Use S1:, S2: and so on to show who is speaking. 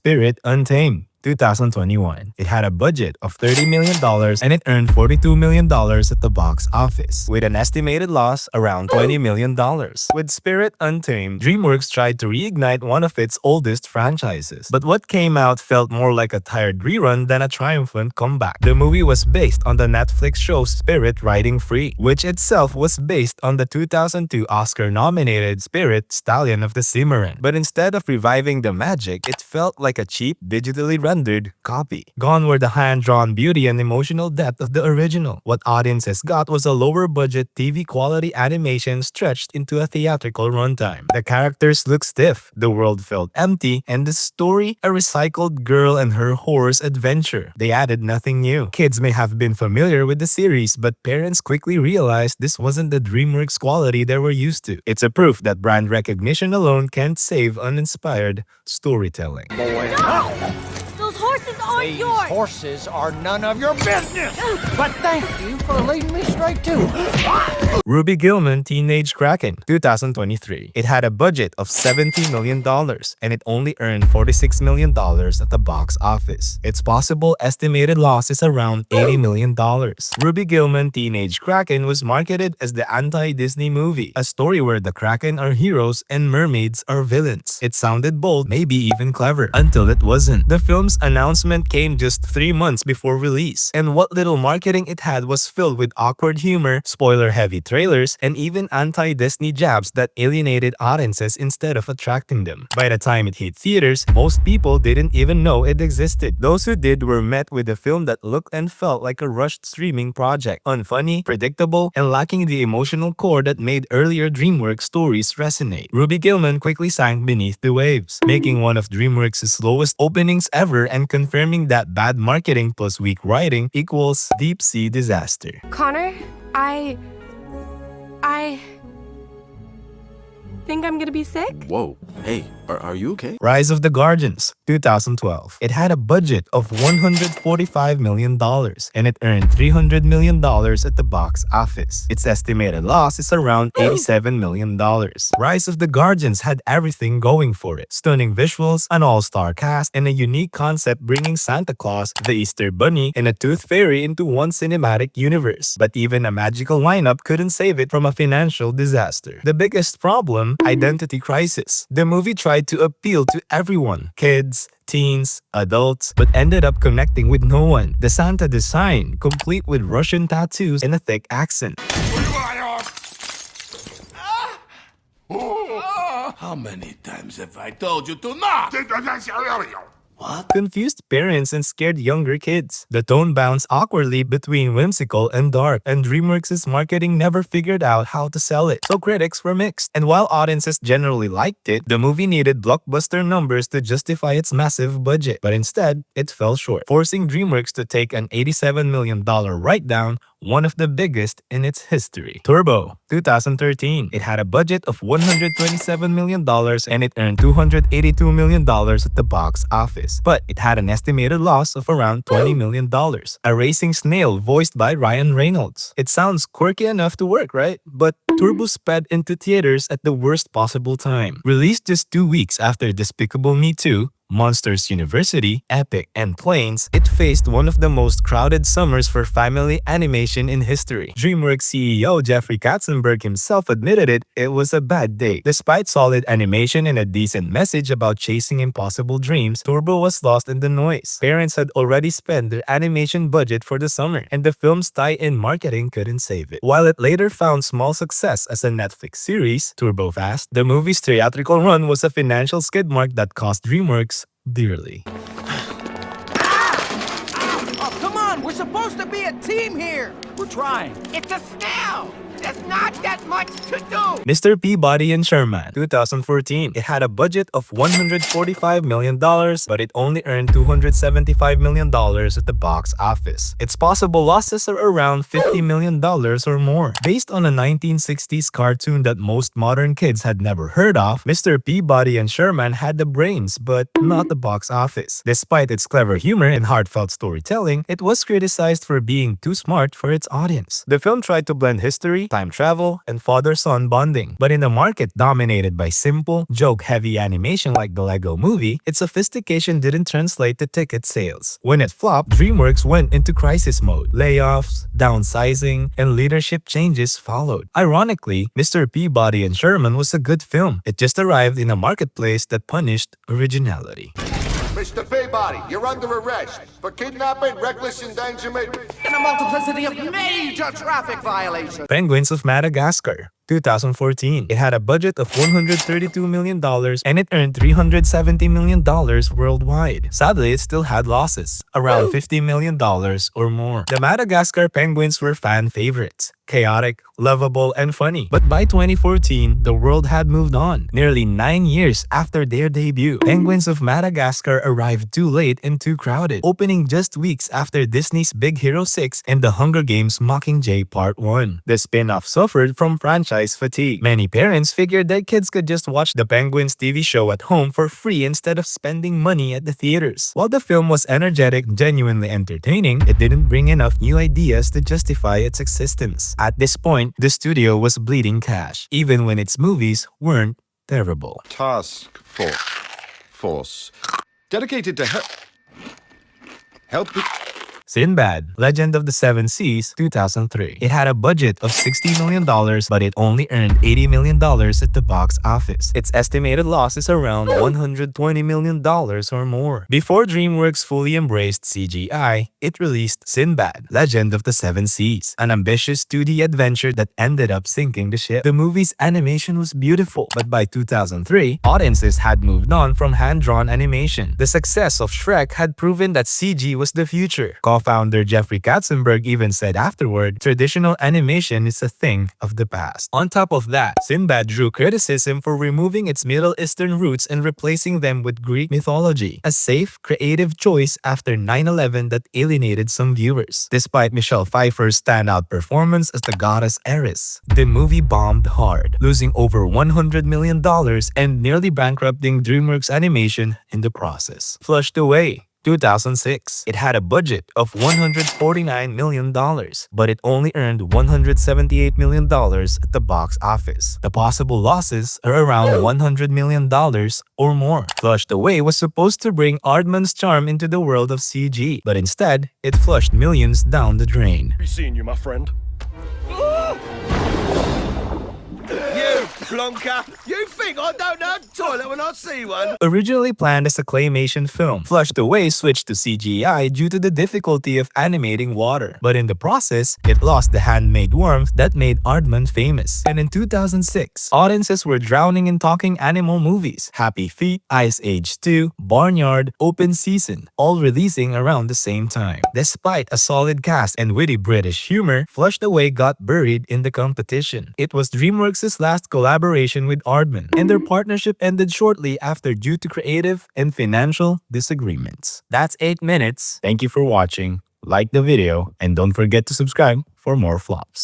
S1: Spirit Untamed. 2021. It had a budget of $30 million and it earned $42 million at the box office, with an estimated loss around $20 million. With Spirit Untamed, DreamWorks tried to reignite one of its oldest franchises, but what came out felt more like a tired rerun than a triumphant comeback. The movie was based on the Netflix show Spirit Riding Free, which itself was based on the 2002 Oscar-nominated Spirit Stallion of the Cimarron. But instead of reviving the magic, it felt like a cheap, digitally rendered copy. Gone were the hand-drawn beauty and emotional depth of the original. What audiences got was a lower-budget TV-quality animation stretched into a theatrical runtime. The characters looked stiff, the world felt empty, and the story, a recycled girl and her horse adventure. They added nothing new. Kids may have been familiar with the series, but parents quickly realized this wasn't the DreamWorks quality they were used to. It's a proof that brand recognition alone can't save uninspired storytelling.
S2: Those horses aren't
S3: These
S2: yours!
S3: horses are none of your business! But thank you for leading me straight to
S1: Ruby Gillman Teenage Kraken, 2023. It had a budget of $70 million and it only earned $46 million at the box office. Its possible estimated loss is around $80 million. Ruby Gillman Teenage Kraken was marketed as the anti-Disney movie, a story where the Kraken are heroes and mermaids are villains. It sounded bold, maybe even clever, until it wasn't. The film's announcement came just 3 months before release, and what little marketing it had was filled with awkward humor, spoiler-heavy trailers, and even anti-Disney jabs that alienated audiences instead of attracting them. By the time it hit theaters, most people didn't even know it existed. Those who did were met with a film that looked and felt like a rushed streaming project, unfunny, predictable, and lacking the emotional core that made earlier DreamWorks stories resonate. Ruby Gillman quickly sank beneath the waves, making one of DreamWorks' slowest openings ever and confirming that bad marketing plus weak writing equals deep-sea disaster.
S2: Connor, I think I'm gonna be sick.
S4: Whoa, hey, are you okay?
S1: Rise of the Guardians, 2012. It had a budget of $145 million and it earned $300 million at the box office. Its estimated loss is around $87 million. Rise of the Guardians had everything going for it. Stunning visuals, an all-star cast, and a unique concept bringing Santa Claus, the Easter Bunny, and a Tooth Fairy into one cinematic universe. But even a magical lineup couldn't save it from a financial disaster. The biggest problem? Identity crisis. The movie tried to appeal to everyone, kids, teens, adults, but ended up connecting with no one. The Santa design, complete with Russian tattoos and a thick accent.
S4: How many times have I told you to not? What?
S1: Confused parents and scared younger kids. The tone bounced awkwardly between whimsical and dark, and DreamWorks' marketing never figured out how to sell it, so critics were mixed. And while audiences generally liked it, the movie needed blockbuster numbers to justify its massive budget. But instead, it fell short, forcing DreamWorks to take an $87 million write-down, one of the biggest in its history. Turbo, 2013. It had a budget of $127 million and it earned $282 million at the box office. But it had an estimated loss of around $20 million. A racing snail voiced by Ryan Reynolds. It sounds quirky enough to work, right? But Turbo sped into theaters at the worst possible time. Released just 2 weeks after Despicable Me 2, Monsters University, Epic, and Planes, it faced one of the most crowded summers for family animation in history. DreamWorks CEO Jeffrey Katzenberg himself admitted it was a bad day. Despite solid animation and a decent message about chasing impossible dreams, Turbo was lost in the noise. Parents had already spent their animation budget for the summer, and the film's tie-in marketing couldn't save it. While it later found small success as a Netflix series, Turbo Fast, the movie's theatrical run was a financial skid mark that cost DreamWorks dearly.
S3: Oh, come on! We're supposed to be a team here! We're trying.
S5: It's a snail! There's not that much to do!
S1: Mr. Peabody and Sherman, 2014. It had a budget of $145 million, but it only earned $275 million at the box office. Its possible losses are around $50 million or more. Based on a 1960s cartoon that most modern kids had never heard of, Mr. Peabody and Sherman had the brains, but not the box office. Despite its clever humor and heartfelt storytelling, it was criticized for being too smart for its audience. The film tried to blend history, time travel, and father-son bonding. But in a market dominated by simple, joke-heavy animation like the Lego Movie, its sophistication didn't translate to ticket sales. When it flopped, DreamWorks went into crisis mode. Layoffs, downsizing, and leadership changes followed. Ironically, Mr. Peabody and Sherman was a good film. It just arrived in a marketplace that punished originality.
S6: Mr. Peabody, you're under arrest for kidnapping, reckless endangerment,
S5: And a multiplicity of major traffic violations.
S1: Penguins of Madagascar, 2014. It had a budget of $132 million and it earned $370 million worldwide. Sadly, it still had losses, around $50 million or more. The Madagascar penguins were fan favorites. Chaotic, lovable, and funny. But by 2014, the world had moved on. Nearly 9 years after their debut, Penguins of Madagascar arrived too late and too crowded, opening just weeks after Disney's Big Hero 6 and The Hunger Games Mockingjay Part 1. The spin-off suffered from franchise fatigue. Many parents figured their kids could just watch the Penguins TV show at home for free instead of spending money at the theaters. While the film was energetic, genuinely entertaining, it didn't bring enough new ideas to justify its existence. At this point, the studio was bleeding cash, even when its movies weren't terrible.
S7: Task force dedicated to help.
S1: Sinbad, Legend of the Seven Seas, 2003. It had a budget of $60 million, but it only earned $80 million at the box office. Its estimated loss is around $120 million or more. Before DreamWorks fully embraced CGI, it released Sinbad, Legend of the Seven Seas, an ambitious 2D adventure that ended up sinking the ship. The movie's animation was beautiful, but by 2003, audiences had moved on from hand-drawn animation. The success of Shrek had proven that CG was the future. Co-founder Jeffrey Katzenberg even said afterward, traditional animation is a thing of the past. On top of that, Sinbad drew criticism for removing its Middle Eastern roots and replacing them with Greek mythology, a safe, creative choice after 9/11 that alienated some viewers. Despite Michelle Pfeiffer's standout performance as the goddess Eris, the movie bombed hard, losing over $100 million and nearly bankrupting DreamWorks Animation in the process. Flushed away. 2006. It had a budget of $149 million, but it only earned $178 million at the box office. The possible losses are around $100 million or more. Flushed Away was supposed to bring Aardman's charm into the world of CG, but instead, it flushed millions down the drain.
S8: Be seeing you, my friend.
S3: You plonker! You think I don't know the toilet when I see one?
S1: Originally planned as a claymation film, Flushed Away switched to CGI due to the difficulty of animating water. But in the process, it lost the handmade warmth that made Aardman famous. And in 2006, audiences were drowning in talking animal movies. Happy Feet, Ice Age 2, Barnyard, Open Season, all releasing around the same time. Despite a solid cast and witty British humor, Flushed Away got buried in the competition. It was DreamWorks' last collaboration with Aardman, and their partnership ended shortly after due to creative and financial disagreements. That's 8 minutes. Thank you for watching. Like the video and don't forget to subscribe for more flops.